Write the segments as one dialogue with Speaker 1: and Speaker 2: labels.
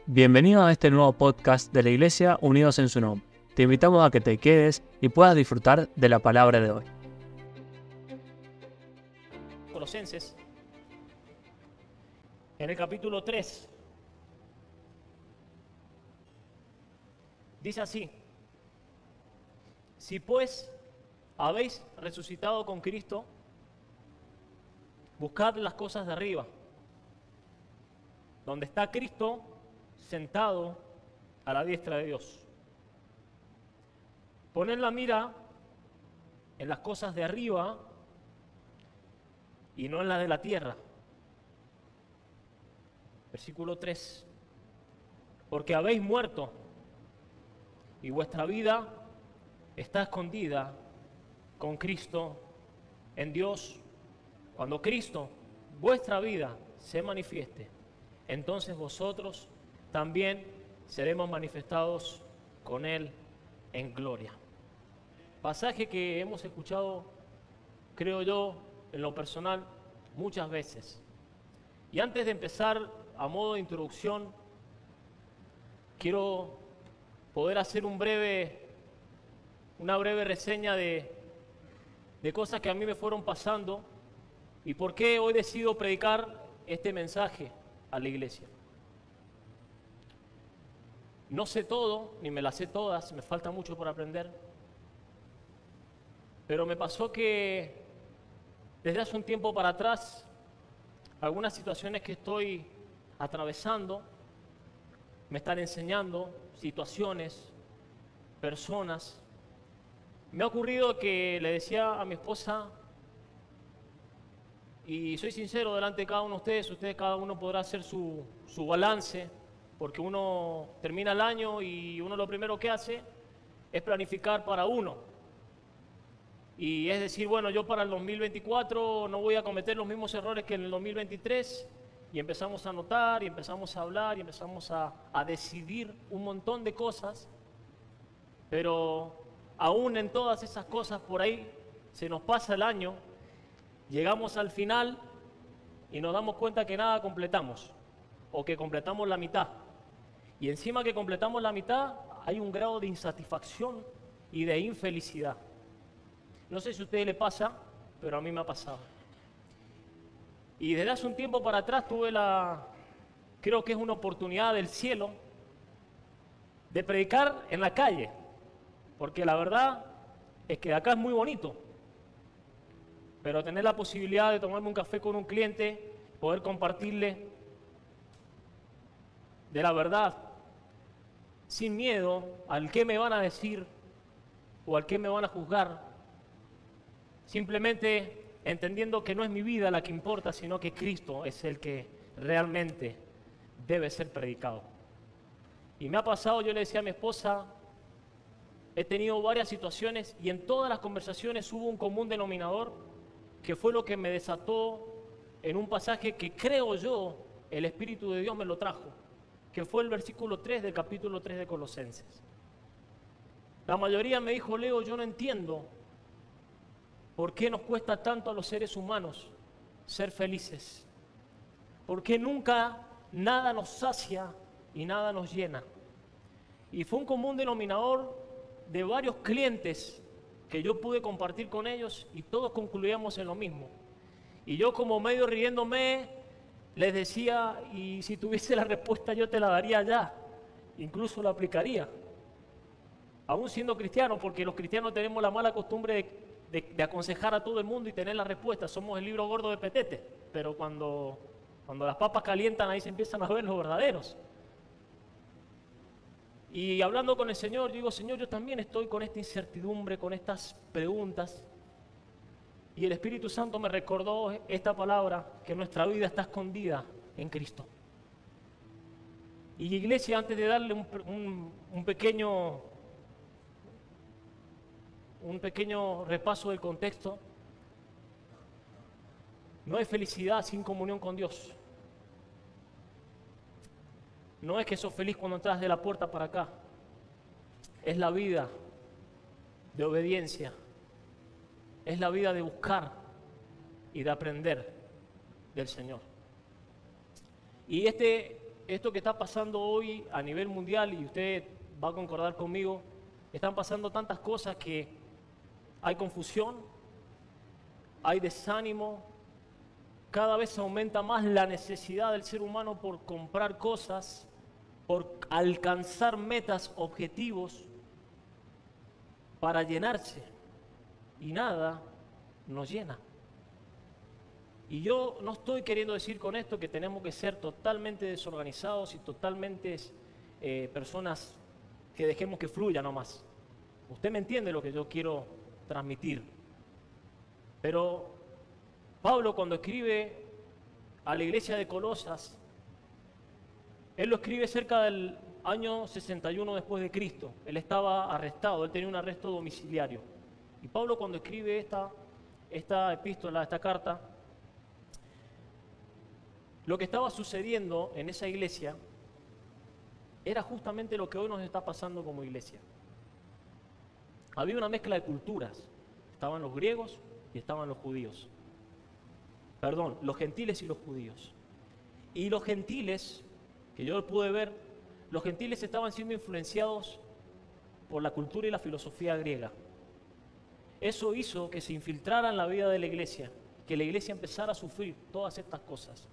Speaker 1: Bienvenido a este nuevo podcast de la Iglesia Unidos en su Nombre. Te invitamos a que te quedes y puedas disfrutar de la palabra de hoy.
Speaker 2: Colosenses, en el capítulo 3, dice así: si pues habéis resucitado con Cristo, buscad las cosas de arriba, donde está Cristo sentado a la diestra de Dios. Poned la mira en las cosas de arriba y no en las de la tierra. Versículo 3. Porque habéis muerto y vuestra vida está escondida con Cristo en Dios. Cuando Cristo, vuestra vida, se manifieste, entonces vosotros también seremos manifestados con Él en gloria. Pasaje que hemos escuchado, creo yo, en lo personal, muchas veces. Y antes de empezar, a modo de introducción, quiero poder hacer una breve reseña de cosas que a mí me fueron pasando y por qué hoy decido predicar este mensaje a la iglesia. No sé todo, ni me las sé todas, me falta mucho por aprender, pero me pasó que desde hace un tiempo para atrás, algunas situaciones que estoy atravesando me están enseñando situaciones, personas. Me ha ocurrido que le decía a mi esposa, y soy sincero delante de cada uno de ustedes cada uno podrá hacer su balance, porque uno termina el año y uno lo primero que hace es planificar para uno. Y es decir, bueno, yo para el 2024 no voy a cometer los mismos errores que en el 2023, y empezamos a anotar, y empezamos a hablar, y empezamos a decidir un montón de cosas, pero aún en todas esas cosas por ahí se nos pasa el año, llegamos al final y nos damos cuenta que nada completamos, o que completamos la mitad. Y encima que completamos la mitad, hay un grado de insatisfacción y de infelicidad. No sé si a ustedes les pasa, pero a mí me ha pasado. Y desde hace un tiempo para atrás tuve creo que es una oportunidad del cielo, de predicar en la calle, porque la verdad es que acá es muy bonito, pero tener la posibilidad de tomarme un café con un cliente, poder compartirle de la verdad, sin miedo al qué me van a decir o al qué me van a juzgar, simplemente entendiendo que no es mi vida la que importa, sino que Cristo es el que realmente debe ser predicado. Y me ha pasado, yo le decía a mi esposa, he tenido varias situaciones y en todas las conversaciones hubo un común denominador que fue lo que me desató en un pasaje que creo yo el Espíritu de Dios me lo trajo, que fue el versículo 3 del capítulo 3 de Colosenses. La mayoría me dijo: Leo, yo no entiendo por qué nos cuesta tanto a los seres humanos ser felices, por qué nunca nada nos sacia y nada nos llena. Y fue un común denominador de varios clientes que yo pude compartir con ellos y todos concluíamos en lo mismo. Y yo, como medio riéndome, les decía: y si tuviese la respuesta yo te la daría ya, incluso la aplicaría, aún siendo cristiano, porque los cristianos tenemos la mala costumbre de aconsejar a todo el mundo y tener la respuesta. Somos el libro gordo de Petete, pero cuando las papas calientan, ahí se empiezan a ver los verdaderos. Y hablando con el Señor, digo: Señor, yo también estoy con esta incertidumbre, con estas preguntas. Y el Espíritu Santo me recordó esta palabra, que nuestra vida está escondida en Cristo. Y iglesia, antes de darle un pequeño repaso del contexto, no hay felicidad sin comunión con Dios. No es que sos feliz cuando entras de la puerta para acá. Es la vida de obediencia. Es la vida de buscar y de aprender del Señor. Y este esto que está pasando hoy a nivel mundial, y usted va a concordar conmigo, están pasando tantas cosas que hay confusión, hay desánimo, cada vez aumenta más la necesidad del ser humano por comprar cosas, por alcanzar metas, objetivos, para llenarse, y nada nos llena. Y yo no estoy queriendo decir con esto que tenemos que ser totalmente desorganizados y totalmente personas que dejemos que fluya nomás. Usted me entiende lo que yo quiero transmitir. Pero Pablo, cuando escribe a la iglesia de Colosas, él lo escribe cerca del año 61 después de Cristo. Él estaba arrestado, él tenía un arresto domiciliario. Y Pablo, cuando escribe esta epístola, esta carta, lo que estaba sucediendo en esa iglesia era justamente lo que hoy nos está pasando como iglesia. Había una mezcla de culturas. Estaban los griegos y estaban los judíos. Perdón, los gentiles y los judíos. Y los gentiles, que yo pude ver, los gentiles estaban siendo influenciados por la cultura y la filosofía griega. Eso hizo que se infiltrara en la vida de la iglesia, que la iglesia empezara a sufrir todas estas cosas.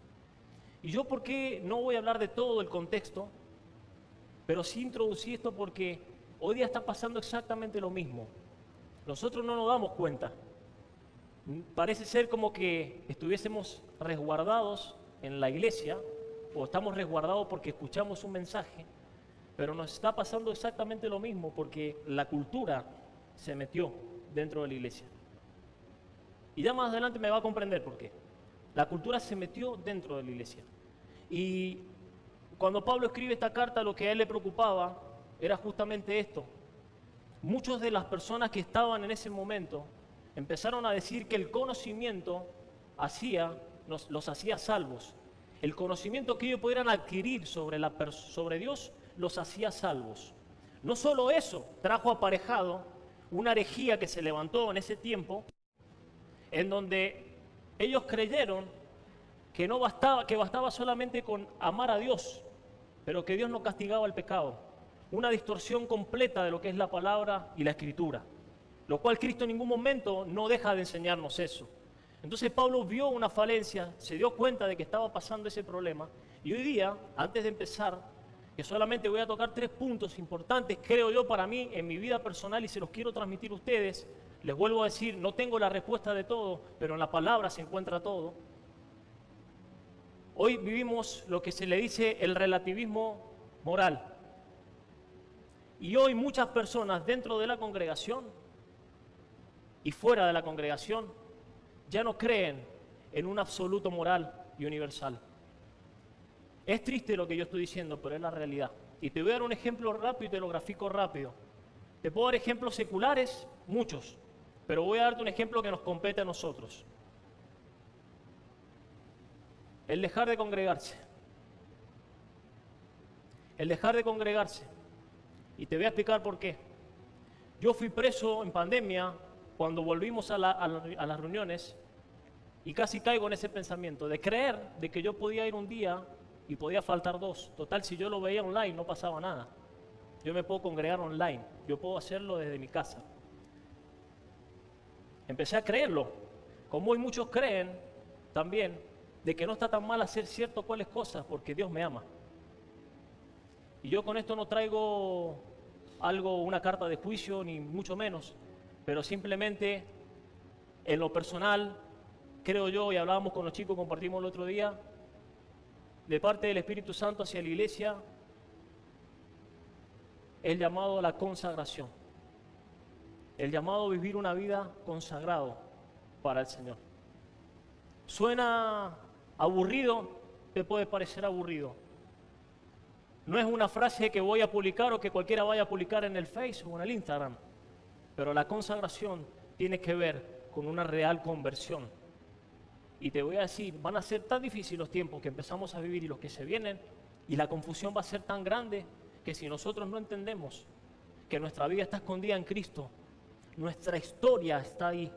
Speaker 2: Y yo, ¿por qué no voy a hablar de todo el contexto? Pero sí introducí esto porque hoy día está pasando exactamente lo mismo. Nosotros no nos damos cuenta. Parece ser como que estuviésemos resguardados en la iglesia, o estamos resguardados porque escuchamos un mensaje, pero nos está pasando exactamente lo mismo porque la cultura se metió dentro de la iglesia. Y ya más adelante me va a comprender por qué. La cultura se metió dentro de la iglesia. Y cuando Pablo escribe esta carta, lo que a él le preocupaba era justamente esto. Muchas de las personas que estaban en ese momento empezaron a decir que el conocimiento los hacía salvos. El conocimiento que ellos pudieran adquirir sobre Dios los hacía salvos. No solo eso, trajo aparejado una herejía que se levantó en ese tiempo, en donde ellos creyeron que bastaba solamente con amar a Dios, pero que Dios no castigaba el pecado. Una distorsión completa de lo que es la palabra y la escritura, lo cual Cristo en ningún momento no deja de enseñarnos eso. Entonces Pablo vio una falencia, se dio cuenta de que estaba pasando ese problema, y hoy día, antes de empezar, que solamente voy a tocar 3 puntos importantes, creo yo, para mí, en mi vida personal, y se los quiero transmitir a ustedes. Les vuelvo a decir, no tengo la respuesta de todo, pero en la palabra se encuentra todo. Hoy vivimos lo que se le dice el relativismo moral. Y hoy muchas personas dentro de la congregación y fuera de la congregación ya no creen en un absoluto moral y universal. Es triste lo que yo estoy diciendo, pero es la realidad. Y te voy a dar un ejemplo rápido y te lo grafico rápido. Te puedo dar ejemplos seculares, muchos, pero voy a darte un ejemplo que nos compete a nosotros. El dejar de congregarse. El dejar de congregarse. Y te voy a explicar por qué. Yo fui preso en pandemia cuando volvimos a las reuniones y casi caigo en ese pensamiento de creer de que yo podía ir un día y podía faltar 2. Total, si yo lo veía online no pasaba nada. Yo me puedo congregar online, yo puedo hacerlo desde mi casa. Empecé a creerlo, como hoy muchos creen también de que no está tan mal hacer ciertas cuales cosas porque Dios me ama. Y yo con esto no traigo una carta de juicio, ni mucho menos, pero simplemente en lo personal, creo yo, y hablábamos con los chicos, compartimos el otro día, de parte del Espíritu Santo hacia la iglesia, el llamado a la consagración, el llamado a vivir una vida consagrado para el Señor. Suena aburrido, te puede parecer aburrido. No es una frase que voy a publicar o que cualquiera vaya a publicar en el Facebook o en el Instagram, pero la consagración tiene que ver con una real conversión. Y te voy a decir, van a ser tan difíciles los tiempos que empezamos a vivir y los que se vienen, y la confusión va a ser tan grande que si nosotros no entendemos que nuestra vida está escondida en Cristo, nuestra historia está ahí,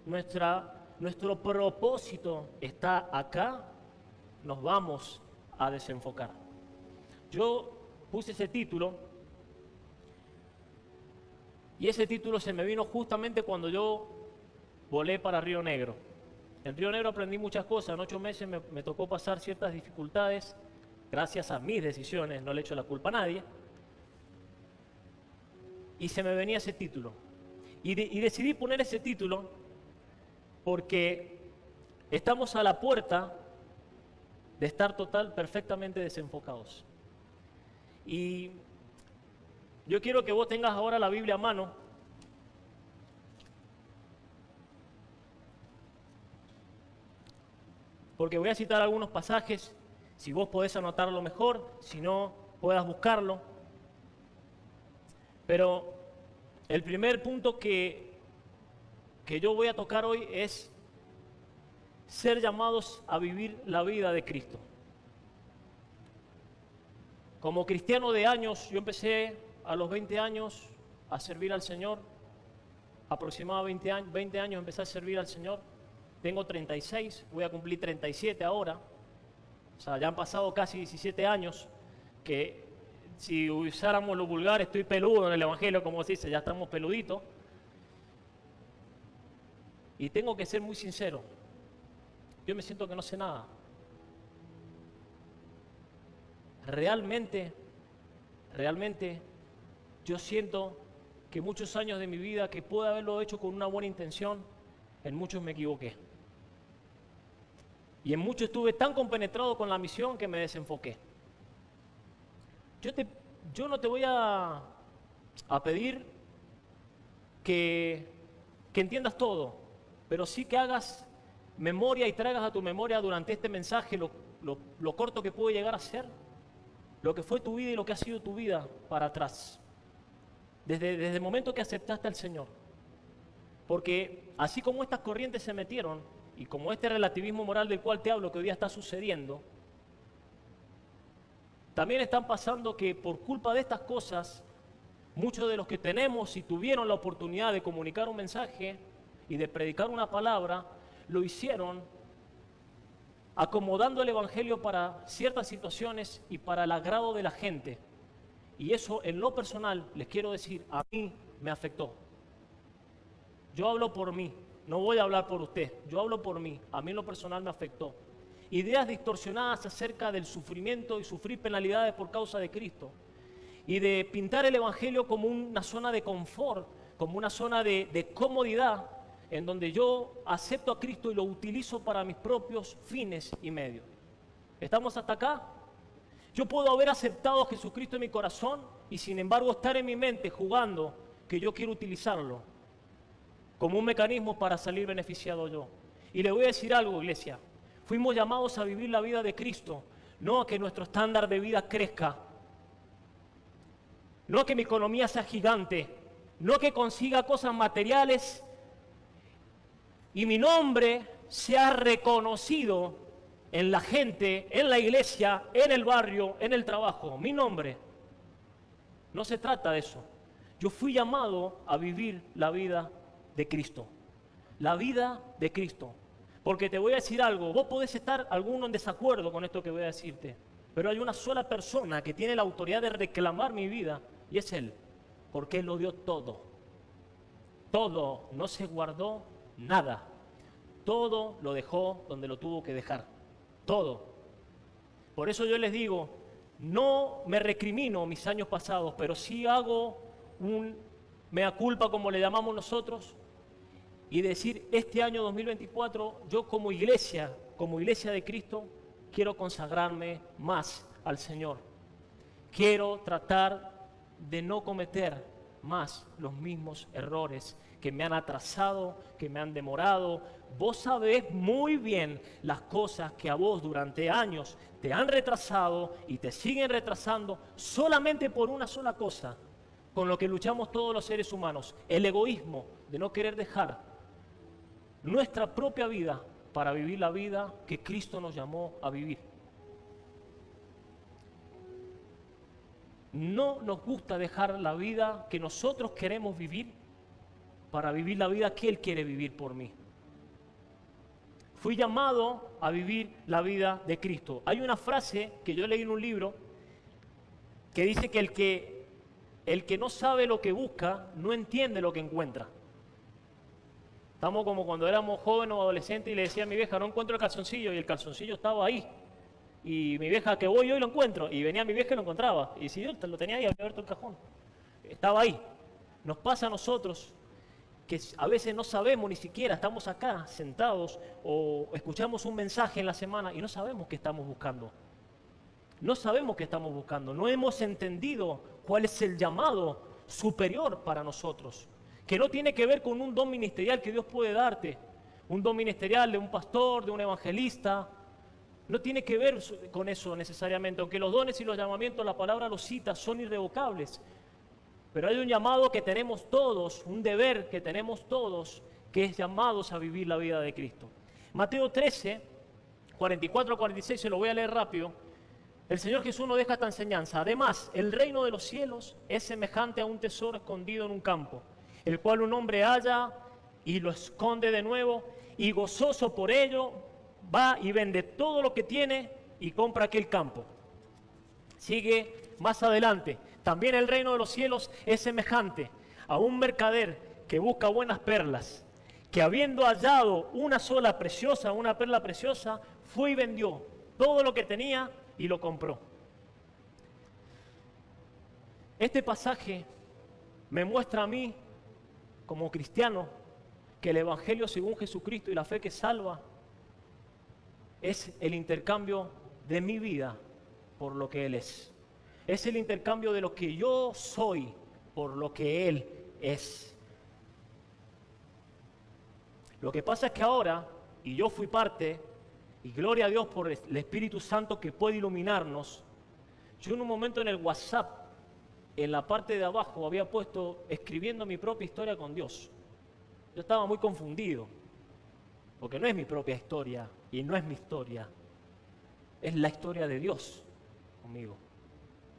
Speaker 2: nuestro propósito está acá, nos vamos a desenfocar. yo puse ese título y ese título se me vino justamente cuando yo volé para Río Negro. En Río Negro aprendí muchas cosas, en 8 meses me tocó pasar ciertas dificultades gracias a mis decisiones, no le echo la culpa a nadie. Y se me venía ese título. Y decidí poner ese título porque estamos a la puerta de estar perfectamente desenfocados. Y yo quiero que vos tengas ahora la Biblia a mano. Porque voy a citar algunos pasajes. Si vos podés anotarlo mejor, si no, puedas buscarlo. Pero el primer punto que yo voy a tocar hoy es ser llamados a vivir la vida de Cristo. Como cristiano de años, yo empecé a los 20 años a servir al Señor. Aproximadamente 20 años empecé a servir al Señor. Tengo 36, voy a cumplir 37 ahora. O sea, ya han pasado casi 17 años que si usáramos lo vulgar, estoy peludo en el Evangelio, como se dice, ya estamos peluditos. Y tengo que ser muy sincero, yo me siento que no sé nada. Realmente, yo siento que muchos años de mi vida, que pude haberlo hecho con una buena intención, en muchos me equivoqué. Y en muchos estuve tan compenetrado con la misión que me desenfoqué. Yo no te voy a pedir que entiendas todo, pero sí que hagas memoria y traigas a tu memoria durante este mensaje lo corto que puede llegar a ser, lo que fue tu vida y lo que ha sido tu vida para atrás, desde el momento que aceptaste al Señor. Porque así como estas corrientes se metieron, y como este relativismo moral del cual te hablo que hoy día está sucediendo, también están pasando que por culpa de estas cosas, muchos de los que tenemos y tuvieron la oportunidad de comunicar un mensaje y de predicar una palabra, lo hicieron acomodando el Evangelio para ciertas situaciones y para el agrado de la gente. Y eso, en lo personal, les quiero decir, a mí me afectó. Yo hablo por mí, no voy a hablar por usted, yo hablo por mí, a mí en lo personal me afectó. Ideas distorsionadas acerca del sufrimiento y sufrir penalidades por causa de Cristo. Y de pintar el Evangelio como una zona de confort, como una zona de comodidad, en donde yo acepto a Cristo y lo utilizo para mis propios fines y medios. ¿Estamos hasta acá? Yo puedo haber aceptado a Jesucristo en mi corazón y sin embargo estar en mi mente jugando que yo quiero utilizarlo como un mecanismo para salir beneficiado yo. Y le voy a decir algo, iglesia. Fuimos llamados a vivir la vida de Cristo, no a que nuestro estándar de vida crezca, no a que mi economía sea gigante, no a que consiga cosas materiales y mi nombre sea reconocido en la gente, en la iglesia, en el barrio, en el trabajo. Mi nombre. No se trata de eso. Yo fui llamado a vivir la vida de Cristo. La vida de Cristo. Porque te voy a decir algo, vos podés estar alguno en desacuerdo con esto que voy a decirte, pero hay una sola persona que tiene la autoridad de reclamar mi vida y es Él, porque Él lo dio todo. Todo, no se guardó nada. Todo lo dejó donde lo tuvo que dejar. Todo. Por eso yo les digo, no me recrimino mis años pasados, pero sí hago un mea culpa, como le llamamos nosotros, y decir, este año 2024, yo como iglesia de Cristo, quiero consagrarme más al Señor. Quiero tratar de no cometer más los mismos errores que me han atrasado, que me han demorado. Vos sabés muy bien las cosas que a vos durante años te han retrasado y te siguen retrasando solamente por una sola cosa, con lo que luchamos todos los seres humanos, el egoísmo de no querer dejar nuestra propia vida para vivir la vida que Cristo nos llamó a vivir. No nos gusta dejar la vida que nosotros queremos vivir para vivir la vida que Él quiere vivir por mí. Fui llamado a vivir la vida de Cristo. Hay una frase que yo leí en un libro que dice que el que no sabe lo que busca, no entiende lo que encuentra. Estamos como cuando éramos jóvenes o adolescentes y le decía a mi vieja, no encuentro el calzoncillo, y el calzoncillo estaba ahí. Y mi vieja, que voy yo y lo encuentro. Y venía mi vieja y lo encontraba. Y si yo lo tenía ahí, había abierto el cajón. Estaba ahí. Nos pasa a nosotros que a veces no sabemos ni siquiera, estamos acá sentados o escuchamos un mensaje en la semana y no sabemos qué estamos buscando. No sabemos qué estamos buscando. No hemos entendido cuál es el llamado superior para nosotros. Que no tiene que ver con un don ministerial que Dios puede darte. Un don ministerial de un pastor, de un evangelista. No tiene que ver con eso necesariamente. Aunque los dones y los llamamientos, la palabra los cita, son irrevocables. Pero hay un llamado que tenemos todos, un deber que tenemos todos, que es llamados a vivir la vida de Cristo. Mateo 13, 44-46, se lo voy a leer rápido. El Señor Jesús nos deja esta enseñanza. Además, el reino de los cielos es semejante a un tesoro escondido en un campo, el cual un hombre halla y lo esconde de nuevo, y gozoso por ello va y vende todo lo que tiene y compra aquel campo. Sigue más adelante. También el reino de los cielos es semejante a un mercader que busca buenas perlas, que habiendo hallado una perla preciosa, fue y vendió todo lo que tenía y lo compró. Este pasaje me muestra a mí, como cristiano, que el Evangelio según Jesucristo y la fe que salva es el intercambio de mi vida por lo que Él es. Es el intercambio de lo que yo soy por lo que Él es. Lo que pasa es que ahora, y yo fui parte, y gloria a Dios por el Espíritu Santo que puede iluminarnos, yo en un momento en el WhatsApp, en la parte de abajo, había puesto escribiendo mi propia historia con Dios. Yo estaba muy confundido, porque no es mi propia historia, y no es mi historia, es la historia de Dios conmigo.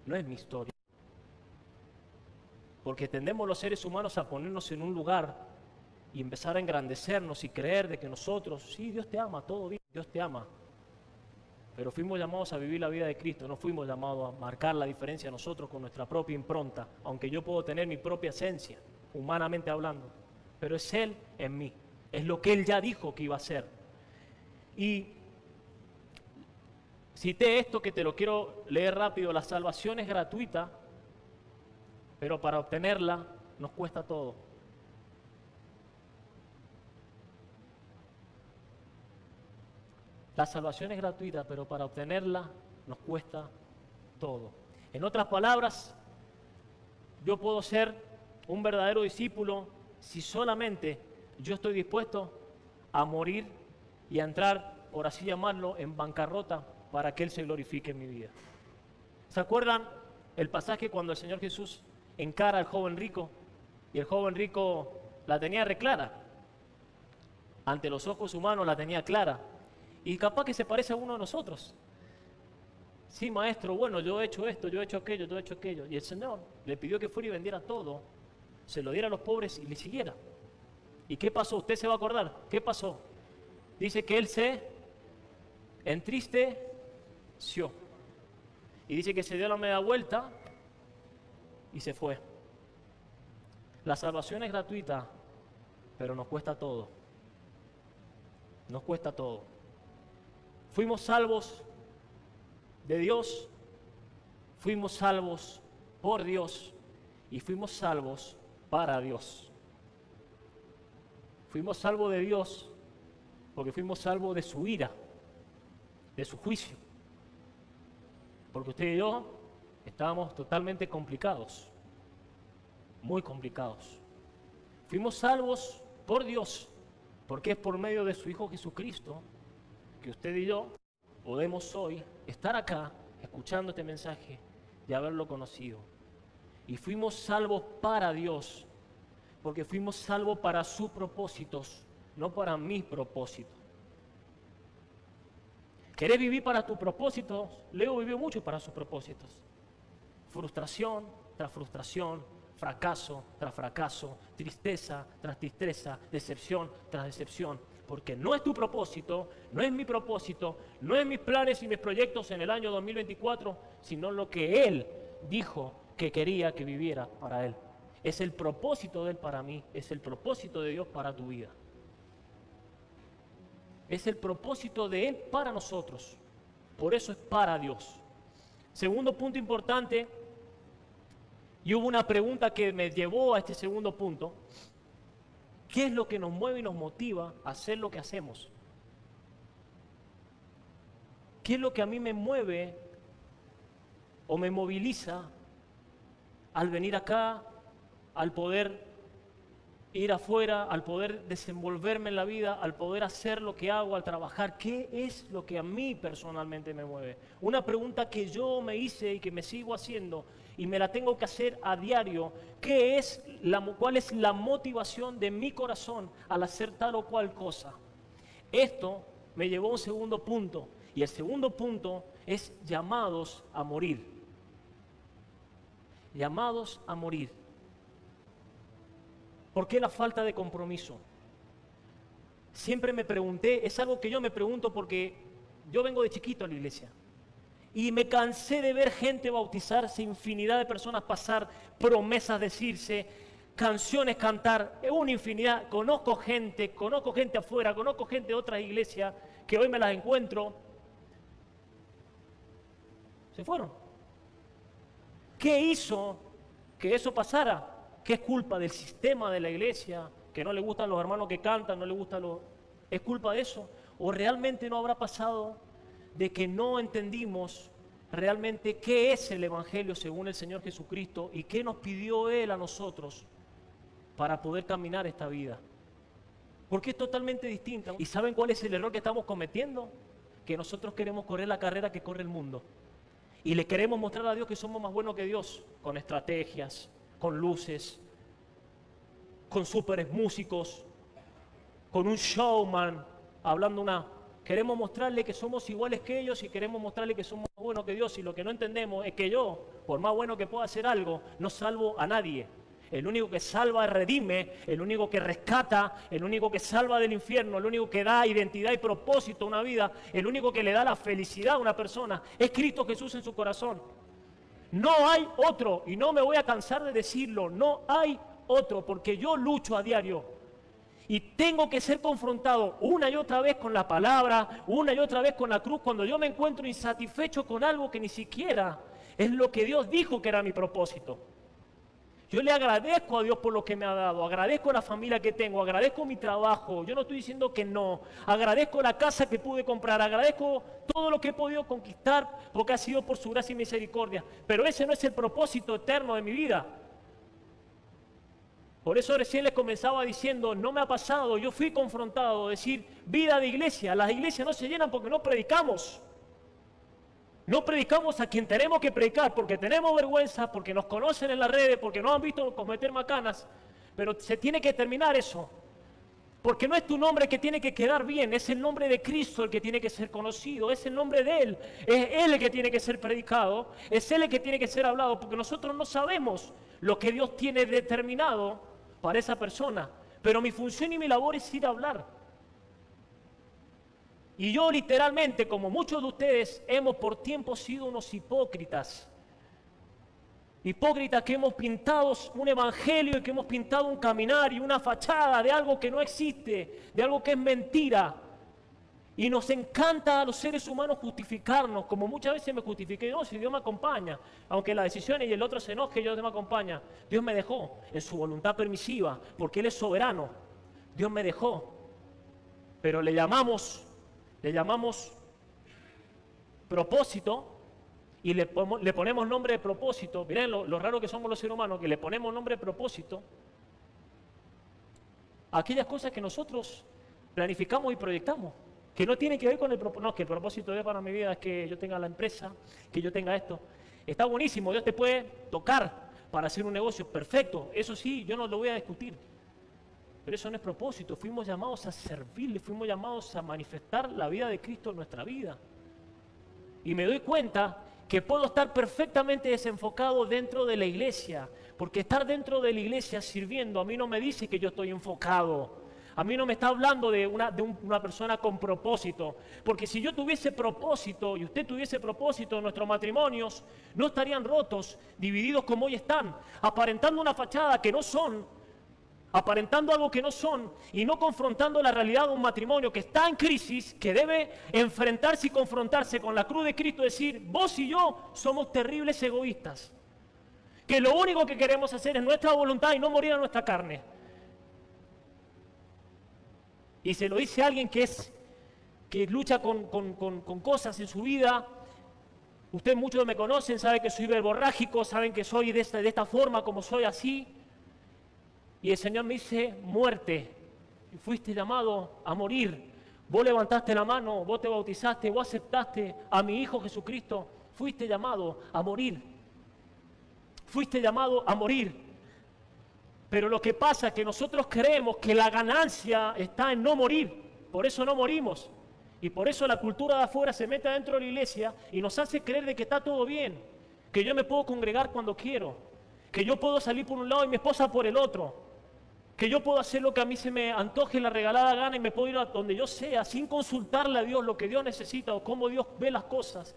Speaker 2: No es mi historia. Porque tendemos los seres humanos a ponernos en un lugar y empezar a engrandecernos y creer de que nosotros, sí, Dios te ama, todo bien, Dios te ama. Pero fuimos llamados a vivir la vida de Cristo, no fuimos llamados a marcar la diferencia nosotros con nuestra propia impronta, aunque yo puedo tener mi propia esencia, humanamente hablando, pero es Él en mí, es lo que Él ya dijo que iba a hacer. Y cité esto que te lo quiero leer rápido. La salvación es gratuita, pero para obtenerla nos cuesta todo. La salvación es gratuita, pero para obtenerla nos cuesta todo. En otras palabras, yo puedo ser un verdadero discípulo si solamente yo estoy dispuesto a morir y a entrar, por así llamarlo, en bancarrota para que Él se glorifique en mi vida. ¿Se acuerdan el pasaje cuando el Señor Jesús encara al joven rico? Y el joven rico la tenía reclara. Ante los ojos humanos la tenía clara. Y capaz que se parece a uno de nosotros. Sí, maestro, bueno, yo he hecho esto, yo he hecho aquello, yo he hecho aquello. Y el Señor le pidió que fuera y vendiera todo, se lo diera a los pobres y le siguiera. ¿Y qué pasó? Usted se va a acordar. ¿Qué pasó? Dice que Él se entristeció. Y dice que se dio la media vuelta y se fue. La salvación es gratuita, pero nos cuesta todo. Nos cuesta todo. Fuimos salvos de Dios, fuimos salvos por Dios y fuimos salvos para Dios. Fuimos salvos de Dios porque fuimos salvos de su ira, de su juicio. Porque usted y yo estábamos totalmente complicados, muy complicados. Fuimos salvos por Dios, porque es por medio de su Hijo Jesucristo que usted y yo podemos hoy estar acá escuchando este mensaje y haberlo conocido. Y fuimos salvos para Dios, porque fuimos salvos para sus propósitos, no para mis propósitos. ¿Querés vivir para tus propósitos? Leo vivió mucho para sus propósitos. Frustración tras frustración, fracaso tras fracaso, tristeza tras tristeza, decepción tras decepción. Porque no es tu propósito, no es mi propósito, no es mis planes y mis proyectos en el año 2024, sino lo que Él dijo que quería que viviera para Él. Es el propósito de Él para mí, es el propósito de Dios para tu vida. Es el propósito de Él para nosotros. Por eso es para Dios. Segundo punto importante, y hubo una pregunta que me llevó a este segundo punto. ¿Qué es lo que nos mueve y nos motiva a hacer lo que hacemos? ¿Qué es lo que a mí me mueve o me moviliza al venir acá, al poder ir afuera, al poder desenvolverme en la vida, al poder hacer lo que hago, al trabajar? ¿Qué es lo que a mí personalmente me mueve? Una pregunta que yo me hice y que me sigo haciendo y me la tengo que hacer a diario. ¿Cuál es la motivación de mi corazón al hacer tal o cual cosa? Esto me llevó a un segundo punto, y el segundo punto es llamados a morir. Llamados a morir. ¿Por qué la falta de compromiso? Siempre me pregunté, es algo que yo me pregunto porque yo vengo de chiquito a la iglesia y me cansé de ver gente bautizarse, infinidad de personas pasar, promesas decirse, canciones cantar, una infinidad. Conozco gente afuera, conozco gente de otras iglesias que hoy me las encuentro. Se fueron. ¿Qué hizo que eso pasara? ¿Qué es culpa del sistema de la iglesia? ¿Que no le gustan los hermanos que cantan? ¿No le gustan los...? ¿Es culpa de eso? ¿O realmente no habrá pasado de que no entendimos realmente qué es el Evangelio según el Señor Jesucristo y qué nos pidió Él a nosotros para poder caminar esta vida? Porque es totalmente distinta. ¿Y saben cuál es el error que estamos cometiendo? Que nosotros queremos correr la carrera que corre el mundo. Y le queremos mostrar a Dios que somos más buenos que Dios, con estrategias, con luces, con súperes músicos, con un showman, queremos mostrarle que somos iguales que ellos y queremos mostrarle que somos más buenos que Dios. Y lo que no entendemos es que yo, por más bueno que pueda hacer algo, no salvo a nadie. El único que salva, redime, el único que rescata, el único que salva del infierno, el único que da identidad y propósito a una vida, el único que le da la felicidad a una persona, es Cristo Jesús en su corazón. No hay otro, y no me voy a cansar de decirlo, no hay otro, porque yo lucho a diario y tengo que ser confrontado una y otra vez con la palabra, una y otra vez con la cruz, cuando yo me encuentro insatisfecho con algo que ni siquiera es lo que Dios dijo que era mi propósito. Yo le agradezco a Dios por lo que me ha dado, agradezco la familia que tengo, agradezco mi trabajo, yo no estoy diciendo que no, agradezco la casa que pude comprar, agradezco todo lo que he podido conquistar porque ha sido por su gracia y misericordia, pero ese no es el propósito eterno de mi vida. Por eso recién les comenzaba diciendo, no me ha pasado, yo fui confrontado, decir, vida de iglesia, las iglesias no se llenan porque no predicamos. No predicamos a quien tenemos que predicar porque tenemos vergüenza, porque nos conocen en las redes, porque nos han visto cometer macanas, pero se tiene que terminar eso. Porque no es tu nombre que tiene que quedar bien, es el nombre de Cristo el que tiene que ser conocido, es el nombre de Él, es Él el que tiene que ser predicado, es Él el que tiene que ser hablado, porque nosotros no sabemos lo que Dios tiene determinado para esa persona, pero mi función y mi labor es ir a hablar. Y yo literalmente, como muchos de ustedes, hemos por tiempo sido unos hipócritas. Hipócritas que hemos pintado un evangelio y que hemos pintado un caminar y una fachada de algo que no existe, de algo que es mentira. Y nos encanta a los seres humanos justificarnos, como muchas veces me justifiqué, no, si Dios me acompaña, aunque la decisión y el otro se enoje, Dios me acompaña. Dios me dejó en su voluntad permisiva, porque Él es soberano. Dios me dejó, pero le llamamos propósito y le ponemos nombre de propósito. Miren lo raro que somos los seres humanos, que le ponemos nombre de propósito a aquellas cosas que nosotros planificamos y proyectamos, que no tienen que ver con el propósito. No, que el propósito de para mi vida es que yo tenga la empresa, que yo tenga esto. Está buenísimo, Dios te puede tocar para hacer un negocio, perfecto, eso sí, yo no lo voy a discutir. Pero eso no es propósito, fuimos llamados a servirle, fuimos llamados a manifestar la vida de Cristo en nuestra vida. Y me doy cuenta que puedo estar perfectamente desenfocado dentro de la iglesia, porque estar dentro de la iglesia sirviendo a mí no me dice que yo estoy enfocado, A mí no me está hablando de una persona con propósito, porque si yo tuviese propósito y usted tuviese propósito, nuestros matrimonios no estarían rotos, divididos como hoy están, aparentando una fachada que no son, aparentando algo que no son y no confrontando la realidad de un matrimonio que está en crisis, que debe enfrentarse y confrontarse con la cruz de Cristo, decir, vos y yo somos terribles egoístas, que lo único que queremos hacer es nuestra voluntad y no morir a nuestra carne. Y se lo dice a alguien que lucha con cosas en su vida. Ustedes muchos me conocen, saben que soy verborrágico, saben que soy de esta forma, como soy así. Y el Señor me dice, muerte, fuiste llamado a morir. Vos levantaste la mano, vos te bautizaste, vos aceptaste a mi Hijo Jesucristo. Fuiste llamado a morir. Fuiste llamado a morir. Pero lo que pasa es que nosotros creemos que la ganancia está en no morir. Por eso no morimos. Y por eso la cultura de afuera se mete adentro de la iglesia y nos hace creer de que está todo bien. Que yo me puedo congregar cuando quiero. Que yo puedo salir por un lado y mi esposa por el otro. Que yo puedo hacer lo que a mí se me antoje la regalada gana y me puedo ir a donde yo sea sin consultarle a Dios lo que Dios necesita o cómo Dios ve las cosas.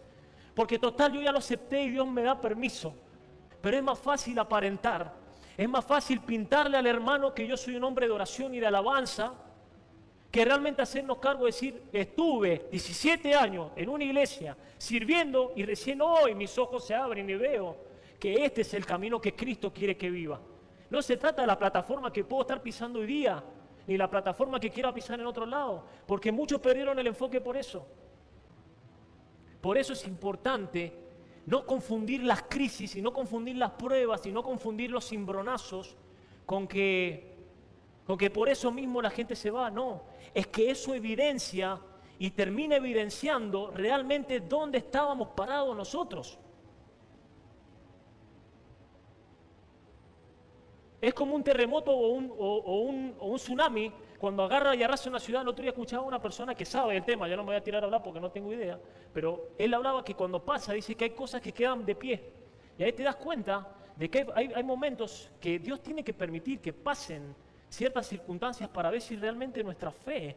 Speaker 2: Porque total yo ya lo acepté y Dios me da permiso. Pero es más fácil aparentar, es más fácil pintarle al hermano que yo soy un hombre de oración y de alabanza, que realmente hacernos cargo de decir, estuve 17 años en una iglesia sirviendo y recién hoy mis ojos se abren y veo que este es el camino que Cristo quiere que viva. No se trata de la plataforma que puedo estar pisando hoy día, ni la plataforma que quiera pisar en otro lado, porque muchos perdieron el enfoque por eso. Por eso es importante no confundir las crisis y no confundir las pruebas y no confundir los cimbronazos con que por eso mismo la gente se va. No, es que eso evidencia y termina evidenciando realmente dónde estábamos parados nosotros. Es como un terremoto o un tsunami cuando agarra y arrasa una ciudad. El otro día escuchaba a una persona que sabe el tema, yo no me voy a tirar a hablar porque no tengo idea, pero él hablaba que cuando pasa, dice que hay cosas que quedan de pie. Y ahí te das cuenta de que hay momentos que Dios tiene que permitir que pasen ciertas circunstancias para ver si realmente nuestra fe,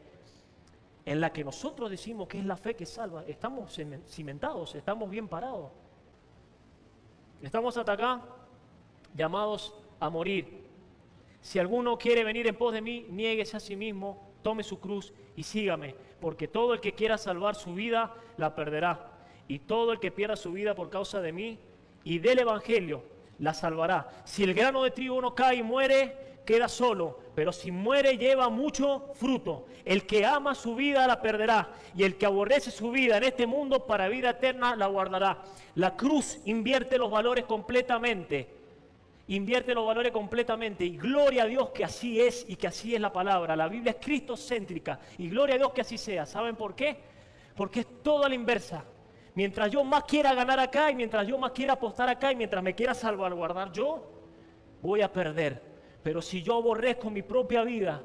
Speaker 2: en la que nosotros decimos que es la fe que salva, estamos cimentados, estamos bien parados. Estamos hasta acá llamados a morir. Si alguno quiere venir en pos de mí, niéguese a sí mismo, tome su cruz y sígame, porque todo el que quiera salvar su vida, la perderá. Y todo el que pierda su vida por causa de mí y del Evangelio, la salvará. Si el grano de trigo no cae y muere, queda solo, pero si muere lleva mucho fruto. El que ama su vida la perderá, y el que aborrece su vida en este mundo para vida eterna la guardará. La cruz invierte los valores completamente. Invierte los valores completamente y gloria a Dios que así es y que así es la palabra. La Biblia es cristocéntrica y gloria a Dios que así sea. ¿Saben por qué? Porque es todo a la inversa. Mientras yo más quiera ganar acá y mientras yo más quiera apostar acá y mientras me quiera salvaguardar yo, voy a perder. Pero si yo aborrezco mi propia vida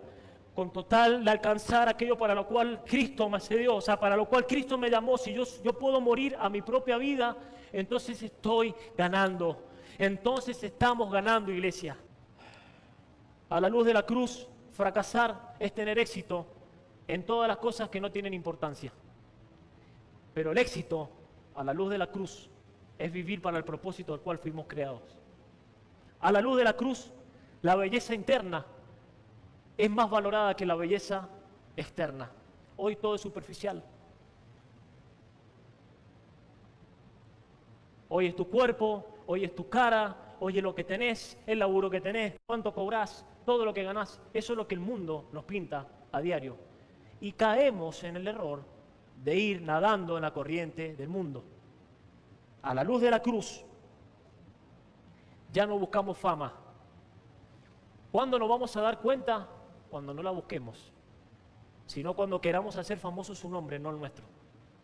Speaker 2: con total de alcanzar aquello para lo cual Cristo me accedió, o sea, para lo cual Cristo me llamó, si yo puedo morir a mi propia vida, entonces estoy ganando. Entonces estamos ganando, iglesia. A la luz de la cruz, fracasar es tener éxito en todas las cosas que no tienen importancia. Pero el éxito, a la luz de la cruz, es vivir para el propósito al cual fuimos creados. A la luz de la cruz, la belleza interna es más valorada que la belleza externa. Hoy todo es superficial. Hoy es tu cuerpo, hoy es tu cara, hoy es lo que tenés, el laburo que tenés, cuánto cobrás, todo lo que ganás. Eso es lo que el mundo nos pinta a diario. Y caemos en el error de ir nadando en la corriente del mundo. A la luz de la cruz, ya no buscamos fama. ¿Cuándo nos vamos a dar cuenta? Cuando no la busquemos. Sino cuando queramos hacer famoso su nombre, no el nuestro.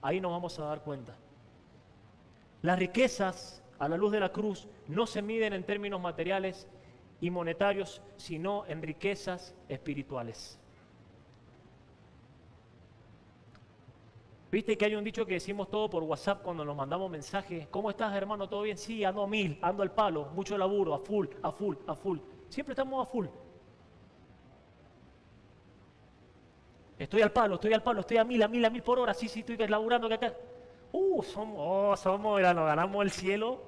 Speaker 2: Ahí nos vamos a dar cuenta. Las riquezas a la luz de la cruz no se miden en términos materiales y monetarios, sino en riquezas espirituales. ¿Viste que hay un dicho que decimos todo por WhatsApp cuando nos mandamos mensajes? ¿Cómo estás, hermano? ¿Todo bien? Sí, ando a 1000, ando al palo, mucho laburo, a full. Siempre estamos a full. Estoy al palo, estoy a mil por hora. Sí, estoy laburando que acá. Mira, nos ganamos el cielo.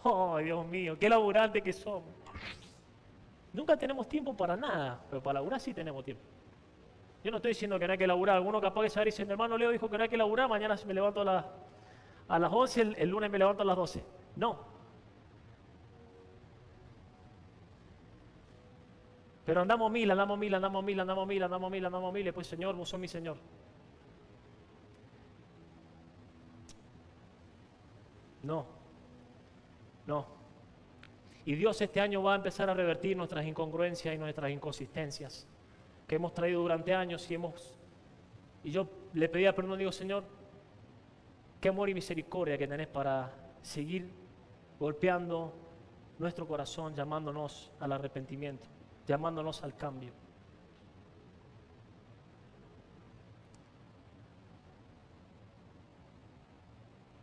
Speaker 2: Oh, Dios mío, qué laburante que somos. Nunca tenemos tiempo para nada, pero para laburar sí tenemos tiempo. Yo no estoy diciendo que no hay que laburar. Alguno capaz que se va y dice, mi hermano Leo dijo que no hay que laburar, mañana me levanto a las 11, el lunes me levanto a las 12. No. Pero andamos mil, y pues Señor, vos sos mi Señor. No, no. Y Dios este año va a empezar a revertir nuestras incongruencias y nuestras inconsistencias que hemos traído durante años y yo le pedía perdón, digo, Señor, qué amor y misericordia que tenés para seguir golpeando nuestro corazón, llamándonos al arrepentimiento, llamándonos al cambio.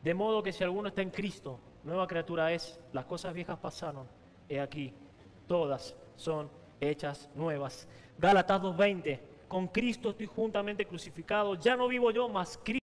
Speaker 2: De modo que si alguno está en Cristo, nueva criatura es, las cosas viejas pasaron, he aquí, todas son hechas nuevas. Gálatas 2:20, con Cristo estoy juntamente crucificado, ya no vivo yo, mas Cristo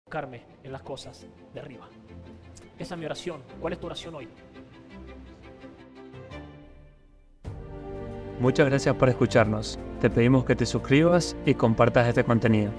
Speaker 2: enfocarme en las cosas de arriba. Esa es mi oración. ¿Cuál es tu oración hoy?
Speaker 1: Muchas gracias por escucharnos. Te pedimos que te suscribas y compartas este contenido.